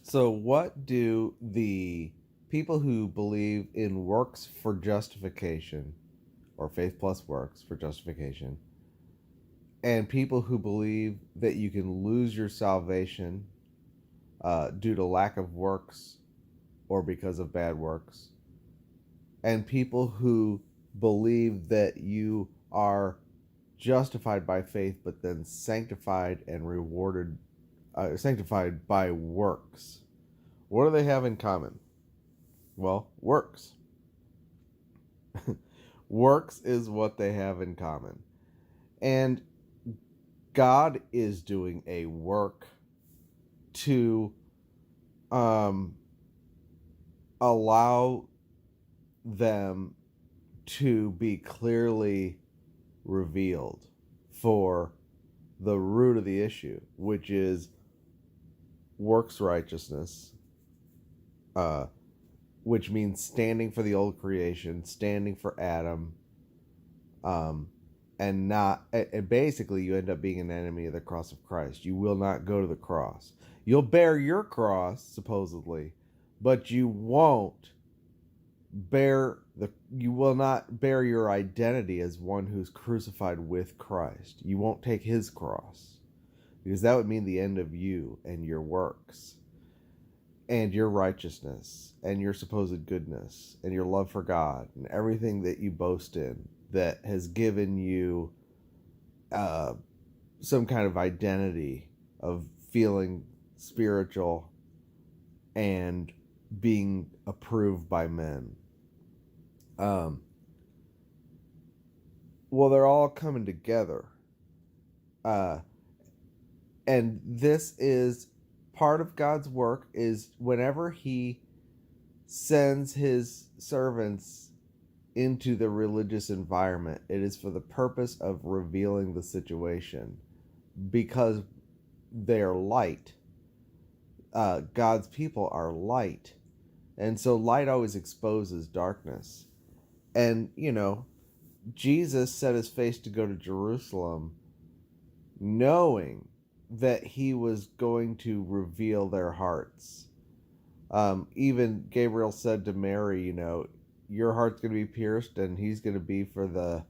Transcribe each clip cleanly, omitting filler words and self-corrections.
So, what do the people who believe in works for justification, or faith plus works for justification, and people who believe that you can lose your salvation due to lack of works or because of bad works, and people who believe that you are justified by faith but then sanctified and rewarded, sanctified by works, what do they have in common? Well, works. Works is what they have in common. And God is doing a work to allow them to be clearly revealed for the root of the issue, which is works righteousness, which means standing for the old creation, standing for Adam, and basically you end up being an enemy of the cross of Christ. You will not go to the cross. You'll bear your cross, supposedly, but you will not bear your identity as one who's crucified with Christ. You won't take his cross, because that would mean the end of you and your works and your righteousness and your supposed goodness and your love for God and everything that you boast in that has given you some kind of identity of feeling spiritual and being approved by men. Well, they're all coming together. And this is part of God's work, is whenever he sends his servants into the religious environment, it is for the purpose of revealing the situation, because they're light. God's people are light. And so light always exposes darkness. And, Jesus set his face to go to Jerusalem knowing that he was going to reveal their hearts. Even Gabriel said to Mary, your heart's going to be pierced, and he's going to be for the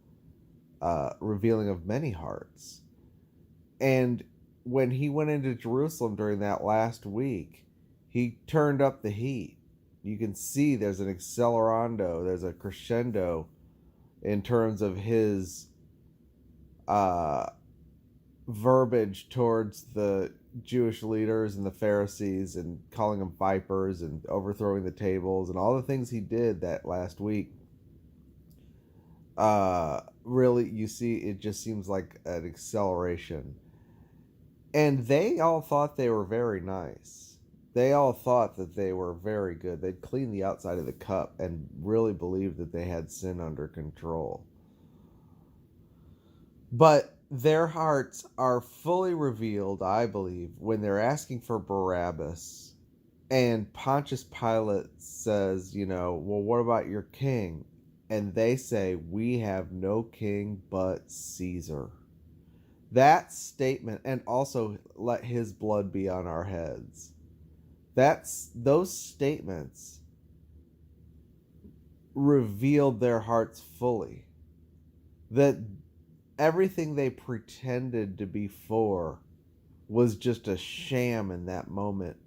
revealing of many hearts. And when he went into Jerusalem during that last week, he turned up the heat. You can see there's an accelerando, there's a crescendo in terms of his verbiage towards the Jewish leaders and the Pharisees, and calling them vipers and overthrowing the tables and all the things he did that last week. Really, you see, it just seems like an acceleration. And they all thought they were very nice. They all thought that they were very good. They'd clean the outside of the cup and really believed that they had sin under control. But their hearts are fully revealed, I believe, when they're asking for Barabbas. And Pontius Pilate says, well, what about your king? And they say, we have no king but Caesar. That statement, and also let his blood be on our heads. Those statements revealed their hearts fully. That everything they pretended to be for was just a sham in that moment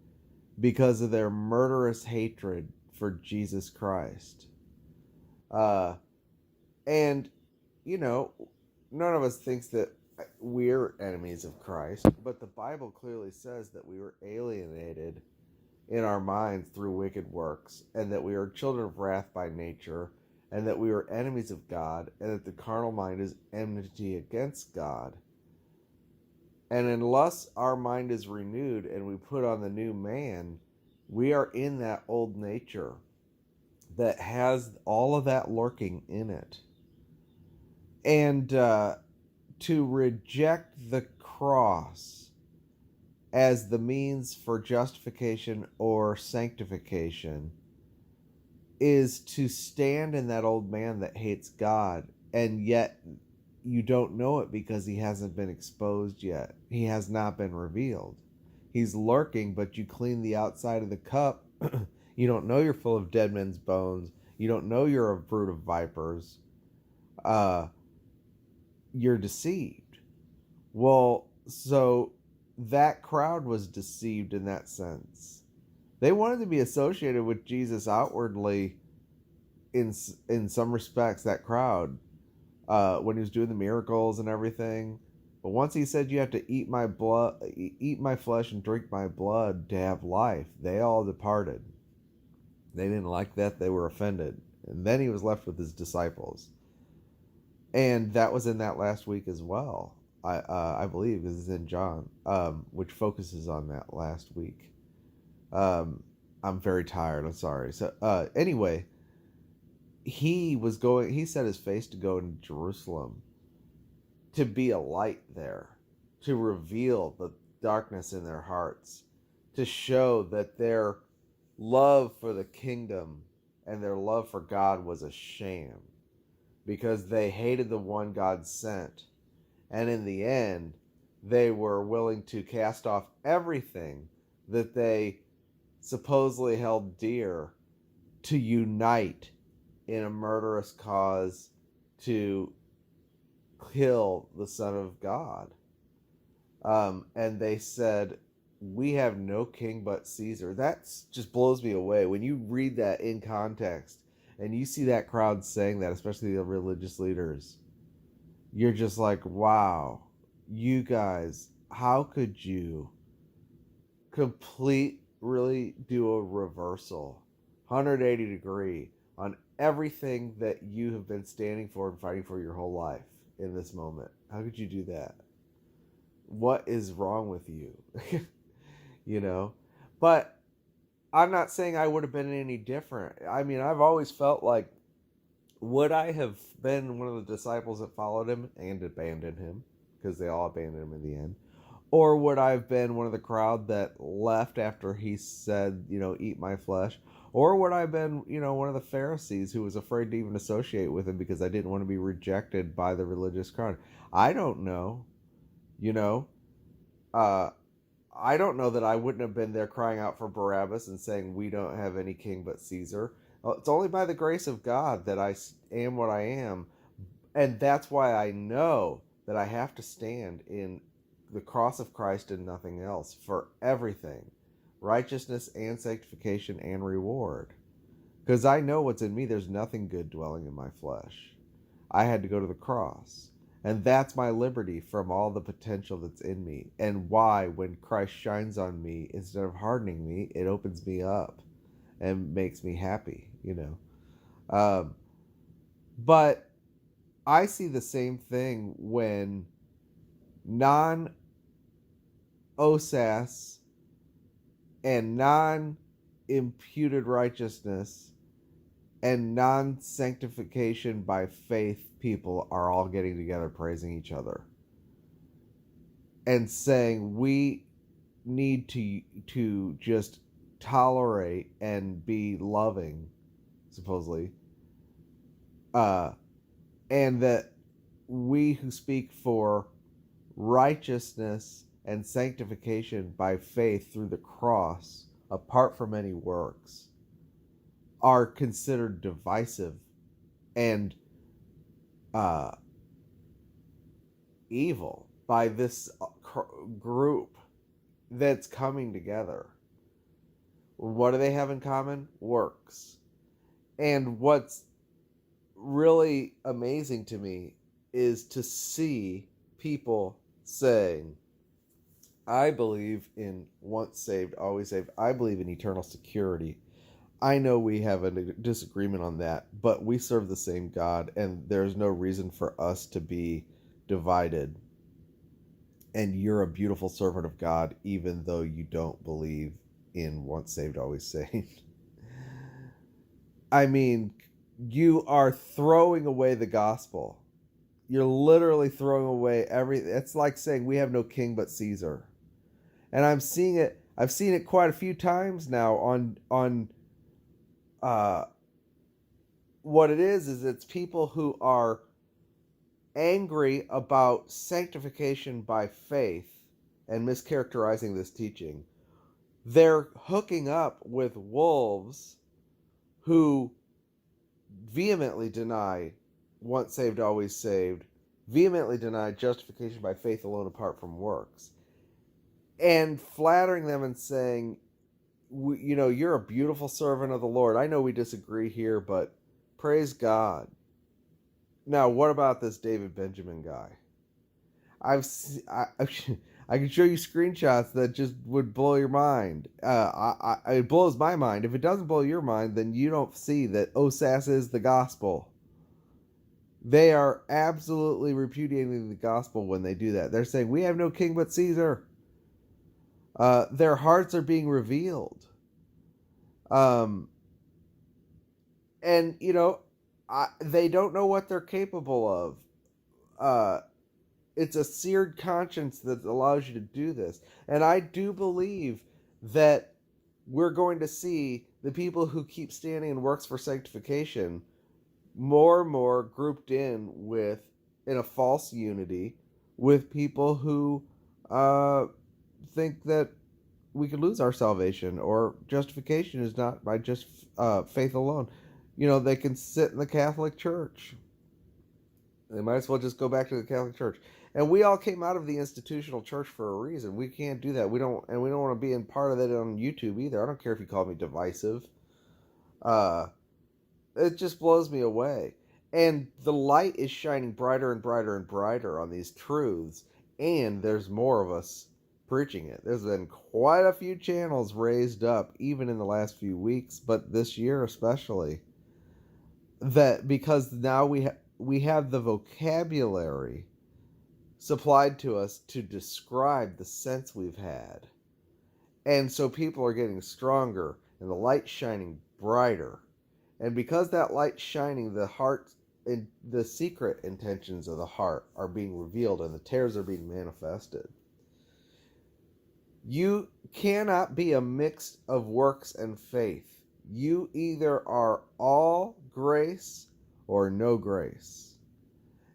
because of their murderous hatred for Jesus Christ. And, none of us thinks that we're enemies of Christ, but the Bible clearly says that we were alienated in our minds through wicked works, and that we are children of wrath by nature, and that we are enemies of God, and that the carnal mind is enmity against God. And unless our mind is renewed and we put on the new man, we are in that old nature that has all of that lurking in it. And to reject the cross as the means for justification or sanctification is to stand in that old man that hates God, and yet you don't know it because he hasn't been exposed yet. He has not been revealed. He's lurking, but you clean the outside of the cup. You don't know you're full of dead men's bones. You don't know you're a brood of vipers. You're deceived. Well, so that crowd was deceived in that sense. They wanted to be associated with Jesus outwardly in some respects, that crowd, when he was doing the miracles and everything. But once he said, you have to eat my blood, eat my flesh and drink my blood to have life, they all departed. They didn't like that. They were offended. And then he was left with his disciples. And that was in that last week as well. I believe this is in John, which focuses on that last week. I'm very tired. I'm sorry. So anyway, he set his face to go into Jerusalem to be a light there, to reveal the darkness in their hearts, to show that their love for the kingdom and their love for God was a sham, because they hated the one God sent. And in the end, they were willing to cast off everything that they supposedly held dear to unite in a murderous cause to kill the Son of God. And they said, we have no king but Caesar. That just blows me away. When you read that in context and you see that crowd saying that, especially the religious leaders, you're just like, wow, you guys, how could you really do a reversal, 180 degree, on everything that you have been standing for and fighting for your whole life in this moment? How could you do that? What is wrong with you? You know? But I'm not saying I would have been any different. I mean, I've always felt like, would I have been one of the disciples that followed him and abandoned him? Because they all abandoned him in the end. Or would I have been one of the crowd that left after he said, eat my flesh? Or would I have been, one of the Pharisees who was afraid to even associate with him because I didn't want to be rejected by the religious crowd? I don't know. I don't know that I wouldn't have been there crying out for Barabbas and saying, we don't have any king but Caesar. It's only by the grace of God that I am what I am. And that's why I know that I have to stand in the cross of Christ and nothing else for everything. Righteousness and sanctification and reward. Because I know what's in me. There's nothing good dwelling in my flesh. I had to go to the cross. And that's my liberty from all the potential that's in me. And why, when Christ shines on me, instead of hardening me, it opens me up and makes me happy, But I see the same thing when non-OSAS and non-imputed righteousness and non-sanctification by faith people are all getting together praising each other and saying we need to just tolerate and be loving, supposedly, and that we who speak for righteousness and sanctification by faith through the cross, apart from any works, are considered divisive and evil by this group that's coming together. What do they have in common? Works. And what's really amazing to me is to see people saying, I believe in once saved, always saved. I believe in eternal security. I know we have a disagreement on that, but we serve the same God, and there's no reason for us to be divided. And you're a beautiful servant of God, even though you don't believe in once saved, always saved. I mean, you are throwing away the gospel. You're literally throwing away it's like saying we have no king but Caesar. And I've seen it quite a few times now on what it is it's people who are angry about sanctification by faith and mischaracterizing this teaching. They're hooking up with wolves who vehemently deny once saved, always saved, vehemently deny justification by faith alone apart from works, and flattering them and saying, you're a beautiful servant of the Lord. I know we disagree here, but praise God. Now, what about this David Benjamin guy? I can show you screenshots that just would blow your mind. It blows my mind. If it doesn't blow your mind, then you don't see that OSAS is the gospel. They are absolutely repudiating the gospel when they do that. They're saying, we have no king but Caesar. Their hearts are being revealed. And, they don't know what they're capable of. It's a seared conscience that allows you to do this. And I do believe that we're going to see the people who keep standing in works for sanctification more and more grouped in a false unity with people who think that we could lose our salvation, or justification is not by just faith alone. They can sit in the Catholic Church. They might as well just go back to the Catholic Church. And we all came out of the institutional church for a reason. We can't do that. We don't want to be in part of that on YouTube either. I don't care if you call me divisive. It just blows me away. And the light is shining brighter and brighter and brighter on these truths, and there's more of us preaching it. There's been quite a few channels raised up, even in the last few weeks, but this year especially, that because now we have the vocabulary supplied to us to describe the sense we've had. And so people are getting stronger and the light shining brighter. And because that light's shining, the heart and the secret intentions of the heart are being revealed and the tares are being manifested. You cannot be a mix of works and faith. You either are all grace or no grace.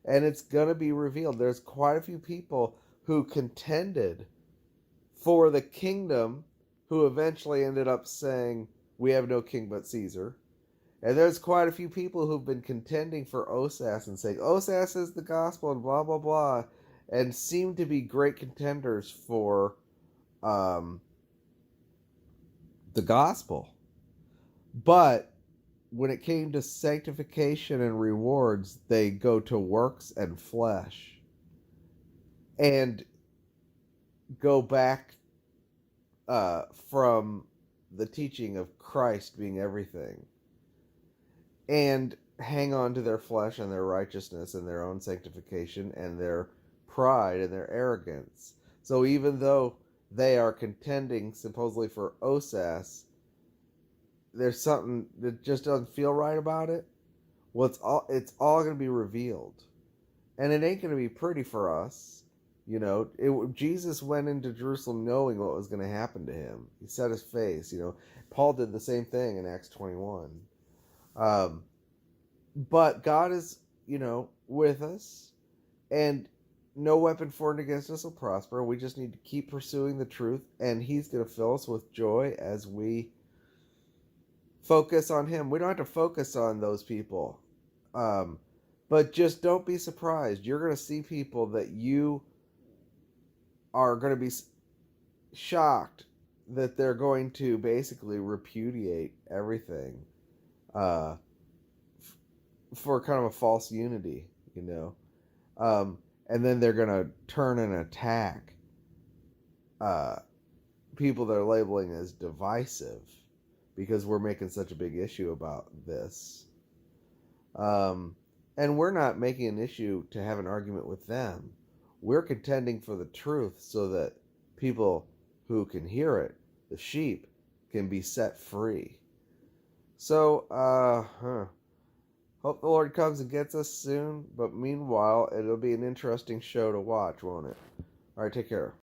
And it's going to be revealed. There's quite a few people who contended for the kingdom who eventually ended up saying, we have no king but Caesar. And there's quite a few people who've been contending for OSAS and saying, OSAS is the gospel and blah, blah, blah, and seem to be great contenders for the gospel. But when it came to sanctification and rewards, they go to works and flesh and go back from the teaching of Christ being everything and hang on to their flesh and their righteousness and their own sanctification and their pride and their arrogance. So even though they are contending supposedly for OSAS, there's something that just doesn't feel right about it. Well, it's all going to be revealed. And it ain't going to be pretty for us. Jesus went into Jerusalem knowing what was going to happen to him. He set his face. Paul did the same thing in Acts 21. But God is, with us. And no weapon formed against us will prosper. We just need to keep pursuing the truth. And he's going to fill us with joy as we focus on him. We don't have to focus on those people. But just don't be surprised. You're going to see people that you are going to be shocked that they're going to basically repudiate everything for kind of a false unity, and then they're going to turn and attack people they're labeling as divisive because we're making such a big issue about this. And we're not making an issue to have an argument with them. We're contending for the truth so that people who can hear it, the sheep, can be set free. So, hope the Lord comes and gets us soon. But meanwhile, it'll be an interesting show to watch, won't it? All right, take care.